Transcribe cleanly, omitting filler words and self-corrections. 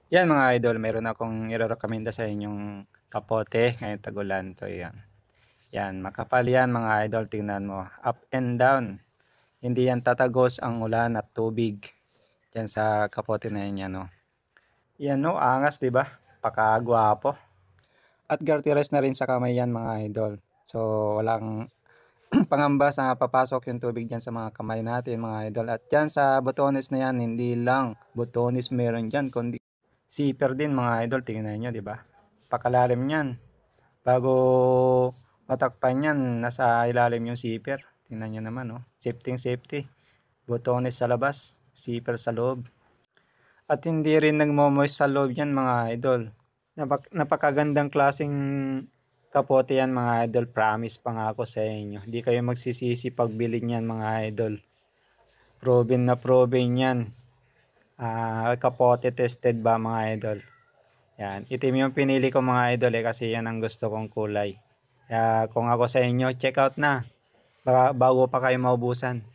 Yan mga idol, meron akong irerekomenda sa inyong kapote ngayong tag-ulan. So yan. Yan, makapal yan mga idol, tingnan mo. Up and down. Hindi yan tatagos ang ulan at tubig. Yan sa kapote na yan, no. Yan no, angas 'di ba? Pakagwapo. At garteres na rin sa kamay yan mga idol. So walang pangamba sa papasok yung tubig dyan sa mga kamay natin mga idol. At dyan sa botones na yan, hindi lang botones meron dyan, kundi zipper din mga idol. Tingnan nyo, di ba? Pakalalim yan. Bago matakpan yan, nasa ilalim yung zipper. Tingnan nyo naman, oh. Safety safety. Botones sa labas, zipper sa loob. At hindi rin nagmo-moist sa loob yan mga idol. Napakagandang klaseng kapote yan mga idol. Promise pa nga ako sa inyo. Hindi kayo magsisisi pag bilhin yan mga idol. Proven na proven yan. Kapote tested ba mga idol. Yan. Itim yung pinili ko mga idol kasi yan ang gusto kong kulay. Kaya kung ako sa inyo, check out na. Bago pa kayo maubusan.